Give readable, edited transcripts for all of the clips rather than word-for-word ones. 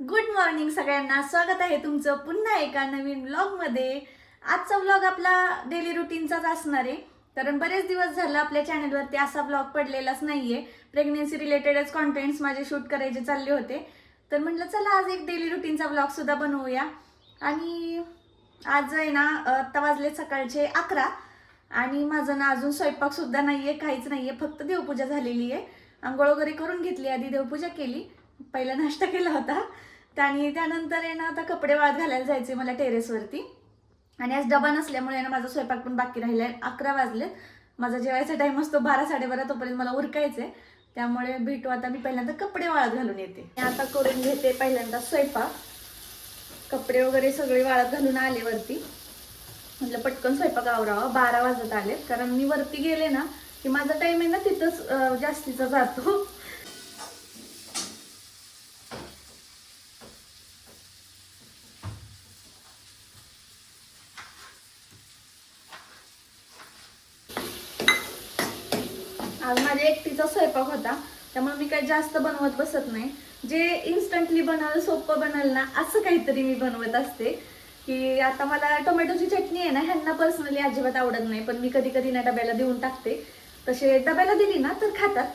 Good morning सगळ्यांना. स्वागत आहे तुमचं पुन्हा एका नवीन व्लॉगमध्ये. आजचा व्लॉग आपला डेली रुटीनचाच असणार आहे, कारण बरेच दिवस झालं आपल्या चॅनलवरती असा व्लॉग पडलेलाच नाहीये. प्रेग्नेन्सी रिलेटेडच कॉन्टेंट्स माझे शूट करायचे चालले होते, तर म्हटलं चला आज एक डेली रुटीनचा व्लॉग सुद्धा बनवूया. आणि आज आहे ना, आत्ता वाजले सकाळचे 11 आणि माझं ना अजून स्वयंपाक सुद्धा नाहीये, काहीच नाहीये, फक्त देवपूजा झालेली आहे. आंघोळ वगैरे करून घेतली, आधी देवपूजा केली, पहिला नाश्ता केला होता आणि त्यानंतर आहे ना आता कपडे वाळत घालायला जायचे मला टेरेसवरती. आणि आज डबा नसल्यामुळे ना माझा स्वयंपाक पण बाकी राहिलाय. 11 वाजले, माझा जेवायचा टाइम असतो 12-12:30, तोपर्यंत मला उरकायचंय. त्यामुळे भेटू आता, मी पहिल्यांदा कपडे वाळत घालून येते. आता करून घेते पहिल्यांदा स्वयंपाक. कपडे वगैरे सगळे वाळत घालून आले वरती. म्हटलं पटकन स्वयंपाक आवरावा, 12 वाजत आले, कारण मी वरती गेले ना की माझा टाइम आहे ना तिथंच जास्तीचा जातो. आज माझ्या एकटीचा स्वयंपाक होता, त्यामुळे मी काही जास्त बनवत बसत नाही. जे इन्स्टंटली बनवलं, सोपं बनल ना असं काहीतरी मी बनवत असते. की आता मला टोमॅटोची चटणी आहे ना, ह्यांना पर्सनली अजिबात आवडत नाही, पण मी कधी कधी ना डब्याला देऊन टाकते. तसे डब्याला दिली ना तर खातात,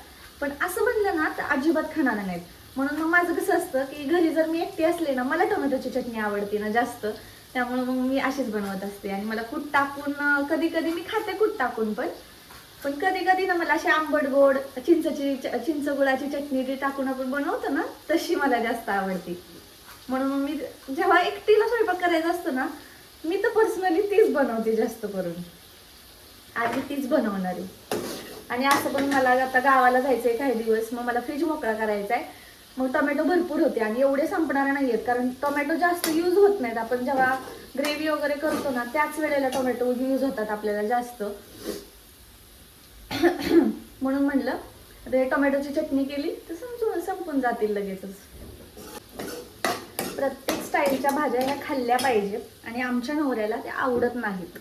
पण असं म्हणलं ना तर अजिबात खाणार नाहीत. म्हणून मग माझं कसं असतं की घरी जर मी एकटी असले ना, मला टोमॅटोची चटणी आवडते ना जास्त, त्यामुळे मग मी अशीच बनवत असते. आणि मला कूट टाकून कधी कधी मी खाते, कूट टाकून पण पण कधी कधी ना मला अशी आंबट गोड चिंच गुळाची चटणी जी टाकून आपण बनवतो ना, तशी मला जास्त आवडते. म्हणून मग मी जेव्हा एकटीला स्वयंपाक करायचा असतो ना, मी तर पर्सनली तीच बनवते जास्त करून. आधी तीच बनवणार आहे. आणि असं पण मला आता गावाला जायचंय काही दिवस, मग मला फ्रीज मोकळा करायचा आहे. मग टोमॅटो भरपूर होते आणि एवढे संपणार नाहीयेत, कारण टोमॅटो जास्त यूज होत नाहीत. आपण जेव्हा ग्रेव्ही वगैरे करतो ना त्याच वेळेला टोमॅटो यूज होतात आपल्याला जास्त. म्हणून म्हणलं ते टोमॅटोची चटणी केली तर संपून जातील लगेचच. प्रत्येक स्टाईलच्या भाज्या ह्या खाल्ल्या पाहिजे, आणि आमच्या नवऱ्याला ते आवडत नाहीत.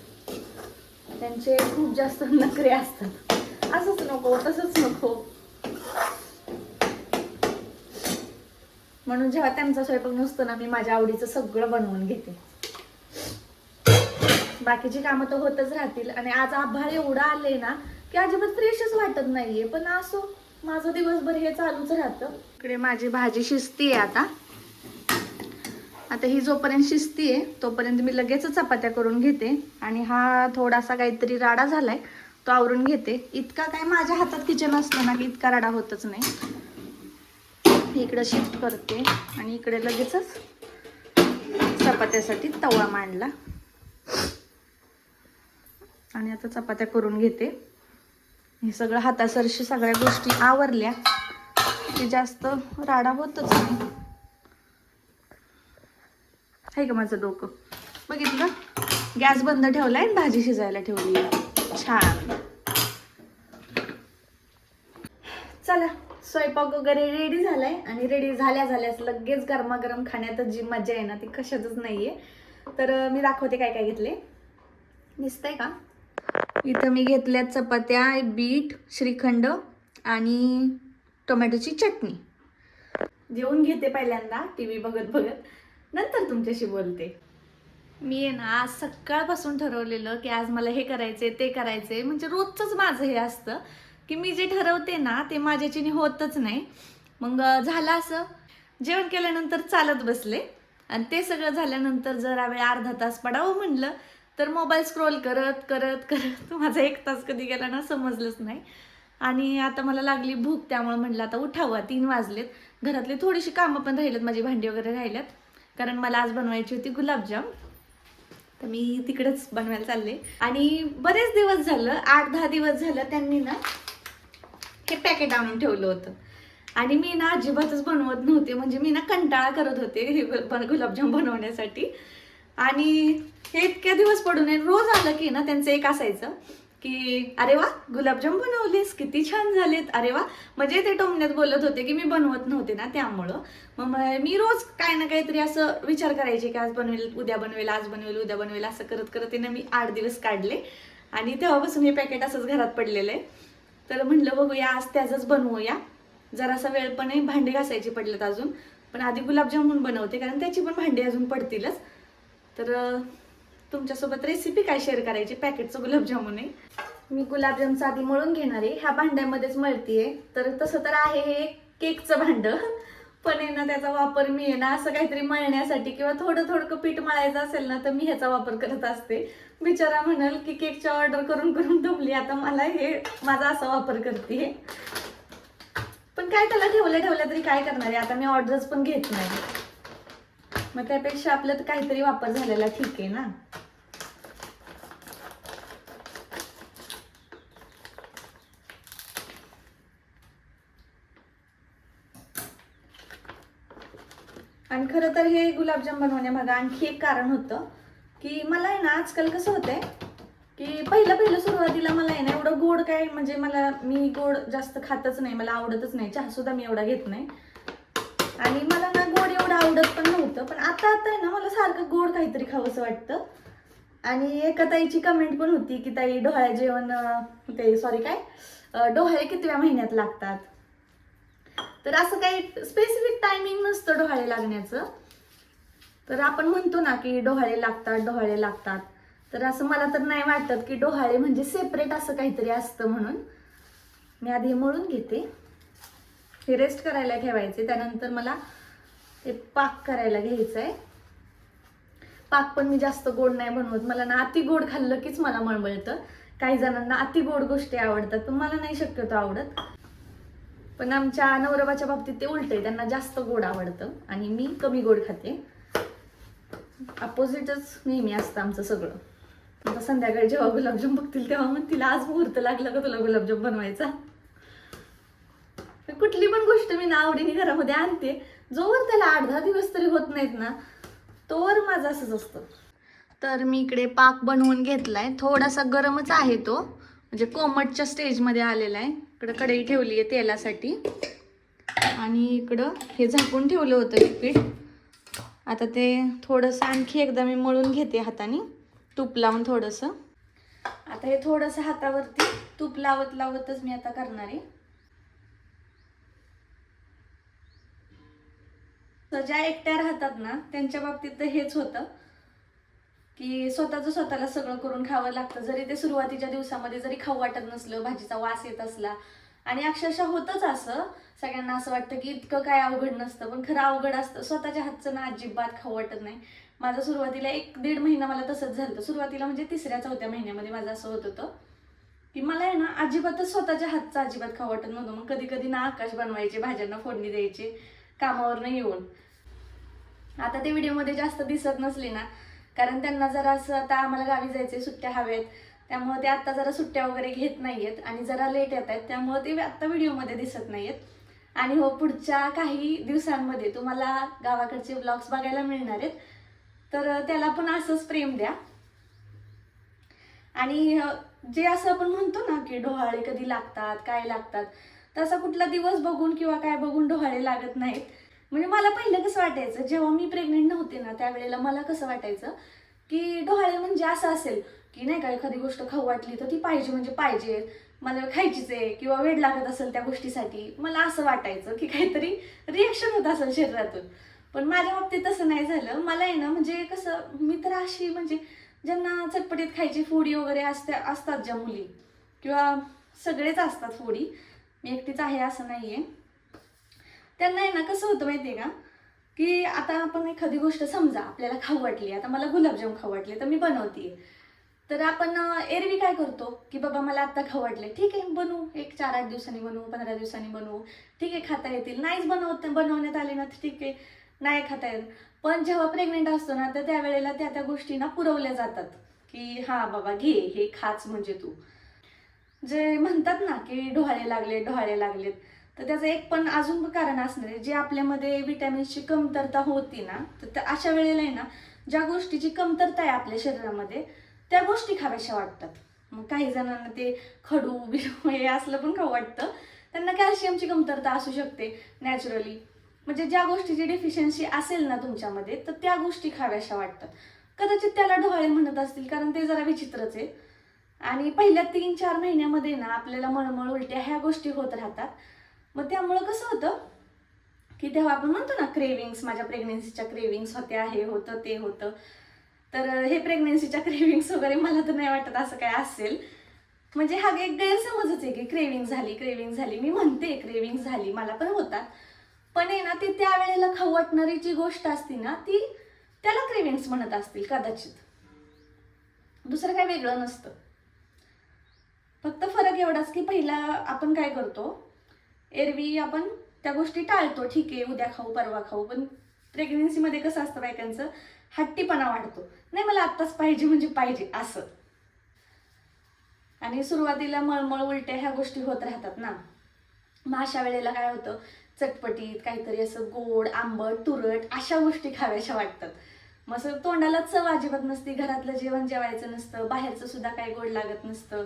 त्यांचे खूप जास्त नखरे असतात, असंच नको तसंच नको. म्हणून जेव्हा त्यांचा स्वयंपाक नसतो ना, मी माझ्या आवडीचं सगळं बनवून घेते. बाकीची कामं तर होतच राहतील. आणि आज आभाळ एवढं आले ना की अजिबात फ्रेशच वाटत नाहीये, पण असो, माझं दिवसभर हे चालूच राहतं. इकडे माझी भाजी शिजतीये आता. आता ही जोपर्यंत शिजतीये तोपर्यंत मी लगेच चपात्या करून घेते. आणि हा थोडासा काहीतरी राडा झालाय, तो आवरून घेते. इतका काय माझ्या हातात किचन असलं ना की इतका राडा होतच नाही. इकडे शिफ्ट करते आणि इकडे लगेचच चपात्यासाठी तवा मांडला. आणि आता चपात्या करून घेते. हे सगळं हातासरशी सगळ्या गोष्टी आवरल्या की जास्त राडा होतच नाही. आहे का माझं डोकं? बघितलं, गॅस बंद ठेवलाय आणि भाजी शिजायला ठेवली. छान. चला, स्वयंपाक वगैरे रेडी झालाय. आणि रेडी झाल्याच लगेच गरमागरम खाण्यातच जी मजा आहे ना ती कशातच नाहीये. तर मी दाखवते काय काय घेतले. दिसतंय का? इथं मी घेतल्यात चपात्या, बीट, श्रीखंड आणि टोमॅटोची चटणी. जेवून घेते पहिल्यांदा, टीव्ही बघत बघत, नंतर तुमच्याशी बोलते. मी आहे ना आज सकाळपासून ठरवलेलं की आज मला हे करायचे ते करायचे. म्हणजे रोजच माझं हे असतं की मी जे ठरवते ना ते माझ्याच्याने होतच नाही. मग झालं असं, जेवण केल्यानंतर चालत बसले आणि ते सगळं झाल्यानंतर जरा वेळ अर्धा तास पडावं म्हणलं, तर मोबाईल स्क्रोल करत करत करत माझा 1 तास कधी गेला ना समजलंच नाही. आणि आता मला लागली भूक, त्यामुळे म्हटलं आता उठावं. 3 वाजलेत. घरातली थोडीशी कामं पण राहिलेत, माझी भांडी वगैरे राहिल्यात, कारण मला आज बनवायची होती गुलाबजाम. तर मी तिकडेच बनवायला चालले. आणि बरेच दिवस झालं, 8-10 दिवस झालं त्यांनी ना हे पॅकेट आणून ठेवलं होतं. आणि मी ना अजिबातच बनवत नव्हते. म्हणजे मी ना कंटाळा करत होते हे गुलाबजाम बनवण्यासाठी. आणि हे इतक्या दिवस पडून आहे, रोज आलं की ना त्यांचं एक असायचं की अरे वा गुलाबजाम बनवलेस, किती छान झालेत, अरे वा. म्हणजे ते टोमण्यात बोलत होते की मी बनवत नव्हते ना, त्यामुळं मग मी रोज काय ना काहीतरी असं विचार करायचे की आज बनवेल, उद्या बनवेल, आज बनवेल, उद्या बनवेल, असं करत करत ना मी 8 दिवस काढले. आणि तेव्हापासून हे पॅकेट असंच घरात पडलेलं आहे. तर म्हटलं बघूया आज त्याचंच बनवूया. जरासा वेळ पण आहे, भांडे घासायचे पडलेत अजून, पण आधी गुलाबजामुन बनवते, कारण त्याची पण भांडी अजून पडतीलच. तर तुमच्यासोबत रेसिपी काय शेअर करायची, पॅकेटचं गुलाबजामुन आहे. मी गुलाबजामचं आधी मळून घेणार आहे, ह्या भांड्यामध्येच मळतीये. तर तसं तर आहे हे केकचं भांडं, पण आहे ना त्याचा वापर मी आहे ना असं काहीतरी मळण्यासाठी किंवा थोडं थोडं पीठ मळायचं असेल ना तर मी ह्याचा वापर करत असते. बिचारा म्हणाल की केकची ऑर्डर करून करून दमली, आता मला हे माझा असा वापर करते. पण काय त्याला ठेवल्या तरी काय करणार आहे, आता मी ऑर्डर्स पण घेत नाही, मग त्यापेक्षा आपलं तर काहीतरी वापर झालेला ठीक आहे ना. आणि खरं तर हे गुलाबजाम बनवण्यामागे आणखी एक कारण होतं की मला आहे ना आजकाल कसं होतंय की पहिलं सुरुवातीला मला आहे ना एवढं गोड काय, म्हणजे मी गोड जास्त खातच नाही, मला आवडतच नाही, चहा सुद्धा मी एवढा घेत नाही आणि मला ना गोड एवढं आवडत पण नव्हतं. पण आता आहे ना मला सारखं गोड काहीतरी खावंसं वाटतं. आणि एका ताईची कमेंट पण होती की ताई डोहाळे जेवण डोहाळे कितव्या महिन्यात लागतात. तर असं काही स्पेसिफिक टायमिंग नसतं डोहाळे लागण्याचं. तर आपण म्हणतो ना की डोहाळे लागतात, तर असं मला तर नाही वाटत की डोहाळे म्हणजे सेपरेट असं काहीतरी असतं म्हणून. मी आधी हे मळून घेते, हे रेस्ट करायला ठेवायचे. त्यानंतर मला हे पाक करायला घ्यायचं आहे. पाक पण मी जास्त गोड नाही बनवत, मला ना अति गोड खाल्लं कीच मला मळमळतं. काही जणांना अति गोड गोष्टी आवडतात, पण मला नाही शक्यतो आवडत. पण आमच्या नवरबाच्या बाबतीत ते उलट आहे, त्यांना जास्त गोड आवडतं आणि मी कमी गोड खाते. अपोजिटच नेहमी असतं आमचं सगळं. आता संध्याकाळी जेव्हा गुलाबजाम बघतील तेव्हा म्हणतील आज मुहूर्त लागला का तुला गुलाबजाम बनवायचा. कुठली पण गोष्ट मी ना आवडीने घरामध्ये आणते, जोवर त्याला 8-10 दिवस तरी होत नाहीत ना तोवर माझं असंच असतं. तर मी इकडे पाक बनवून घेतलाय, थोडासा गरमच आहे तो, म्हणजे कोमटच्या स्टेजमध्ये आलेला आहे. इकडं कढई ठेवली आहे तेलासाठी आणि इकडं हे झाकून ठेवलं होतं हे पीठ. आता ते थोडंसं आणखी एकदा मी मळून घेते हाताने, तूप लावून थोडंसं. आता हे थोडंसं हातावरती तूप लावतच मी आता करणार आहे. ज्या एकट्या राहतात ना त्यांच्या बाबतीत तर हेच होतं की स्वतःला सगळं करून खावं लागतं. जरी ते सुरुवातीच्या दिवसामध्ये जरी खाऊ वाटत नसलं, भाजीचा वास येत असला, आणि अक्षरशः होतच असं, सगळ्यांना असं वाटतं की इतकं काय अवघड नसतं, पण खरं अवघड असतं. स्वतःच्या हातचं ना अजिबात खाऊ वाटत नाही. माझं सुरुवातीला 1-1.5 महिना मला तसंच झालं. सुरुवातीला म्हणजे 3ऱ्या-4थ्या महिन्यामध्ये माझं असं होत होतं की मला आहे ना अजिबातच स्वतःच्या हातचं अजिबात खाऊ वाटत नव्हतं. मग कधी कधी ना आकाश बनवायचे, भाज्यांना फोडणी द्यायचे कामावरनं येऊन. आता ते व्हिडिओमध्ये जास्त दिसत नसले ना, कारण त्यांना जरा असं आता आम्हाला गावी जायचे, सुट्ट्या हव्यात, त्यामुळे ते आता जरा सुट्ट्या वगैरे घेत नाहीयेत आणि जरा लेट येत आहेत, त्यामुळे ते आता व्हिडिओमध्ये दिसत नाहीयेत. आणि हो, पुढच्या काही दिवसांमध्ये तुम्हाला गावाकडचे व्लॉग्स बघायला मिळणार आहेत, तर त्याला पण असंच प्रेम द्या. आणि जे असं आपण म्हणतो ना की डोहाळे कधी लागतात, काय लागतात, तसा कुठला दिवस बघून किंवा काय बघून डोहाळे लागत नाहीत. म्हणजे मला पहिलं कसं वाटायचं, जेव्हा मी प्रेग्नेंट नव्हते ना त्यावेळेला मला कसं वाटायचं की डोहाळे म्हणजे असं असेल की नाही का, एखादी गोष्ट खाऊ वाटली तर ती पाहिजे म्हणजे पाहिजे, मला खायचीच आहे, किंवा वेळ लागत असेल त्या गोष्टीसाठी, मला असं वाटायचं की काहीतरी रिॲक्शन होत असेल शरीरातून. पण माझ्या बाबतीत तसं नाही झालं. मला आहे ना म्हणजे कसं, मी तर अशी म्हणजे ज्यांना चटपटीत खायची फूडी वगैरे असतात ज्या मुली, किंवा सगळेच असतात फूडी, मी एकटीच आहे असं नाहीये, त्यांना आहे ना कसं होतं माहितीये का, की आता आपण एखादी गोष्ट समजा आपल्याला खाऊ वाटली, आता मला गुलाबजाम खाऊ वाटले तर मी बनवते, तर आपण एरवी काय करतो की बाबा मला आता खाऊ वाटले, ठीक आहे बनवू, एक 4-8 दिवसांनी बनवू, 15 दिवसांनी बनवू, ठीक आहे खाता येतील. नाहीच बनवण्यात आले ना ठीक आहे, नाही खाता येत. पण जेव्हा प्रेग्नेंट असतो ना तर त्यावेळेला त्या गोष्टी ना पुरवल्या जातात की हा बाबा घे, हे खाच म्हणजे तू. जे म्हणतात ना की डोहाळे लागलेत, तर त्याचं एक पण अजून कारण असणार आहे, जे आपल्यामध्ये विटॅमिन्सची कमतरता होती ना, तर अशा वेळेला आहे ना ज्या गोष्टीची कमतरता आहे आपल्या शरीरामध्ये त्या गोष्टी खाव्याशा वाटतात. मग काही जणांना ते खडू बिडू हे असलं पण खाऊ वाटतं, त्यांना कॅल्शियमची कमतरता असू शकते नॅचरली. म्हणजे ज्या गोष्टीची डेफिशियन्सी असेल ना तुमच्यामध्ये तर त्या गोष्टी खाव्याशा वाटतात. कदाचित त्याला डोहाळे म्हणत असतील, कारण ते जरा विचित्रच आहे. आणि पहिल्या 3-4 महिन्यामध्ये ना आपल्याला मळमळ, उलट्या ह्या गोष्टी होत राहतात. मग त्यामुळं कसं होतं की तेव्हा आपण म्हणतो ना क्रेविंग्स, माझ्या प्रेग्नेन्सीच्या क्रेविंग्स होत्या, हे होतं ते होतं. तर हे प्रेग्नेन्सीच्या क्रेविंग्स वगैरे मला तर नाही वाटत असं काय असेल. म्हणजे हा एक गैरसमजच आहे की क्रेविंग झाली. मी म्हणते क्रेविंग झाली, मला पण होतात. पण आहे ना, ते त्यावेळेला खाऊ वाटणारी जी गोष्ट असते ना, ती त्याला क्रेविंग्स म्हणत असतील कदाचित. दुसरं काय वेगळं नसतं. फक्त फरक एवढाच की पहिला आपण काय करतो, एरवी आपण त्या गोष्टी टाळतो. ठीक आहे, उद्या खाऊ, परवा खाऊ. पण प्रेग्नेन्सीमध्ये कसं असतं, बायकांचं हट्टीपणा वाढतो. नाही, मला आत्ताच पाहिजे म्हणजे पाहिजे असं. आणि सुरुवातीला मळमळ, उलट्या ह्या गोष्टी होत राहतात ना. मग अशा वेळेला काय होतं, चटपटीत काहीतरी असं गोड, आंबट, तुरट अशा गोष्टी खाव्याशा वाटतात. मग असं तोंडाला चव अजिबात नसती, घरातलं जेवण जेवायचं नसतं, बाहेरचं सुद्धा काही गोड लागत नसतं.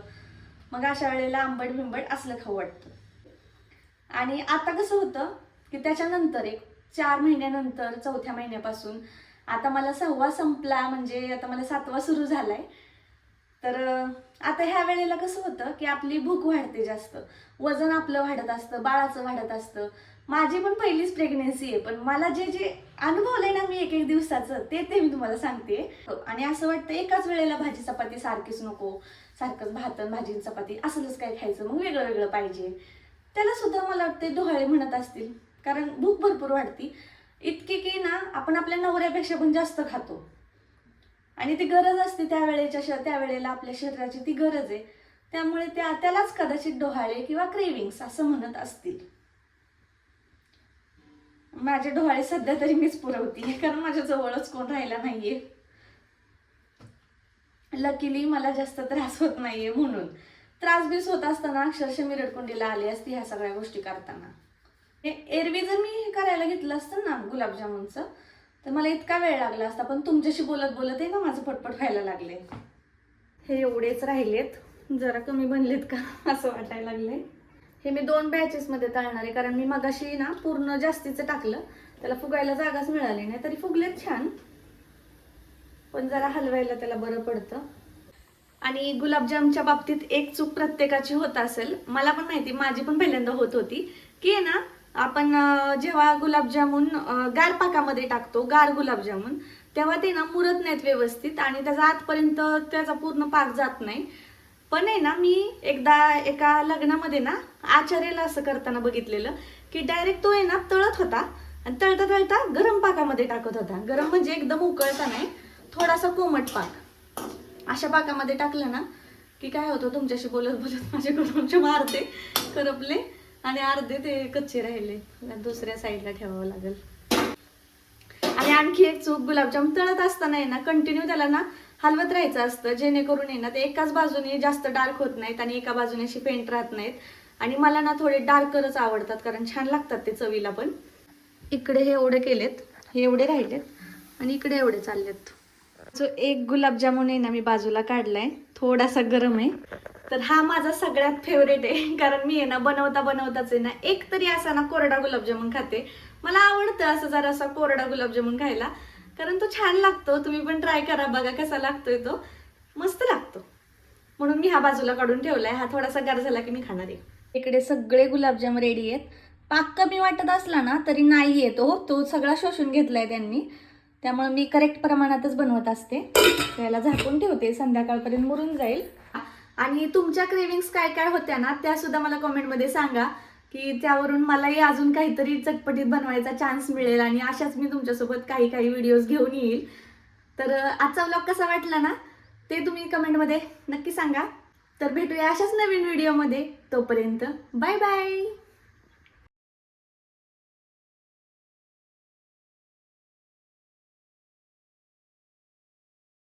मग अशा वेळेला आंबट बिंबट असलं खाऊ वाटतं. आणि आता कसं होतं की त्याच्यानंतर एक 4 महिन्यानंतर, 4थ्या महिन्यापासून आता मला 6वा संपला, म्हणजे आता मला 7वा सुरू झालाय. तर आता ह्या वेळेला कसं होतं की आपली भूक वाढते जास्त, वजन आपलं वाढत असतं, बाळाचं वाढत असतं. माझी पण पहिलीच प्रेग्नेन्सी आहे, पण मला जे जे अनुभवलंय ना मी एक दिवसाचं, ते मी तुम्हाला सांगते. आणि असं वाटतं एकाच वेळेला भाजी चपाती सारखीच नको, सारखंच भात भाजी चपाती असलंच काय खायचं, मग वेगळं वेगळं पाहिजे. त्याला सुद्धा मला वाटते डोहाळे म्हणत असतील, कारण भूक भरपूर वाढती इतकी की ना आपण आपल्या नवऱ्यापेक्षा पण जास्त खातो. आणि ती गरज असते त्यावेळेला आपल्या शरीराची ती गरज आहे. त्यामुळे त्यालाच कदाचित डोहाळे किंवा क्रेविंग्स असं म्हणत असतील. माझे डोहाळे सध्या तरी मीच पुरवते, कारण माझ्या जवळच कोण राहिला नाहीये. लकीली मला जास्त त्रास होत नाहीये, म्हणून त्रास बीस होत असताना अक्षरशः मी रडकुंडीला आली असती ह्या सगळ्या गोष्टी करताना. एरवी जर मी हे करायला घेतलं असतं ना गुलाबजामुनचं, तर मला इतका वेळ लागला असता. पण तुमच्याशी बोलत बोलत आहे ना माझं पटपट व्हायला लागले. हे एवढेच राहिलेत, जरा कमी बनलेत का असं वाटायला लागले. हे मी 2 बॅचेसमध्ये तळणार आहे, कारण मी मगाशी ना पूर्ण जास्तीचं टाकलं, त्याला फुगायला जागाच मिळाली नाही. तरी फुगलेत छान, पण जरा हलवायला त्याला बरं पडतं. आणि गुलाबजामच्या बाबतीत एक चूक प्रत्येकाची होत असेल, मला पण माहिती, माझी पण पहिल्यांदा होत होती, की आहे ना आपण जेव्हा गुलाबजामुन गार पाकामध्ये टाकतो, गार गुलाबजामुन, तेव्हा ते ना मुरत नाहीत व्यवस्थित आणि त्याचा आतपर्यंत त्याचा पूर्ण पाक जात नाही. पण आहे ना मी एकदा एका लग्नामध्ये ना आचार्याला असं करताना बघितलेलं, की डायरेक्ट तो आहे ना तळत होता आणि तळता तळता गरम पाकामध्ये टाकत होता. गरम म्हणजे एकदम उकळता नाही, थोडासा कोमट पाक. अशा पाकामध्ये टाकलं ना की काय होतं, तुमच्याशी बोलत बोलत माझ्याकडून अर्धे करपले आणि अर्धे ते कच्चे राहिले. दुसऱ्या साईडला ठेवावं लागेल. आणि आणखी एक चूक, गुलाबजाम तळत असताना आहे ना कंटिन्यू त्याला ना हलवत राहायचं असतं, जेणेकरून आहे ना ते एकाच बाजूने जास्त डार्क होत नाहीत आणि एका बाजूने अशी पेंट राहत नाहीत. आणि मला ना थोडे डार्करच आवडतात, कारण छान लागतात ते चवीला पण. इकडे हे एवढे केलेत, हे एवढे राहिलेत आणि इकडे एवढे चाललेत. जो एक गुलाबजामुन आहे ना मी बाजूला काढलाय, थोडासा गरम आहे. तर हा माझा सगळ्यात फेवरेट आहे, कारण मी आहे ना बनवताच आहे ना एक तरी असा ना कोरडा गुलाबजामुन खाते. मला आवडतं असं जरासा कोरडा गुलाबजामुन खायला, कारण तो छान लागतो. तुम्ही पण ट्राय करा, बघा कसा लागतोय, तो मस्त लागतो. म्हणून मी हा बाजूला काढून ठेवलाय. हा थोडासा गार झाला की मी खाणार आहे. इकडे सगळे गुलाबजाम रेडी आहेत. पाक कमी वाटत असला ना तरी नाही येतो, तो सगळा शोषून घेतलाय त्यांनी. त्यामुळे मी करेक्ट प्रमाणातच बनवत असते. त्याला झाकून ठेवते, संध्याकाळपर्यंत मुरून जाईल. आणि तुमच्या क्रेविंग्स काय काय होत्या ना त्या सुद्धा मला कमेंटमध्ये सांगा, की त्यावरून मलाही अजून काहीतरी चटपटीत बनवायचा चान्स मिळेल आणि अशाच मी तुमच्यासोबत काही व्हिडिओज घेऊन येईल. तर आजचा व्लॉग कसा वाटला ना ते तुम्ही कमेंटमध्ये नक्की सांगा. तर भेटूया अशाच नवीन व्हिडिओमध्ये. तोपर्यंत बाय बाय.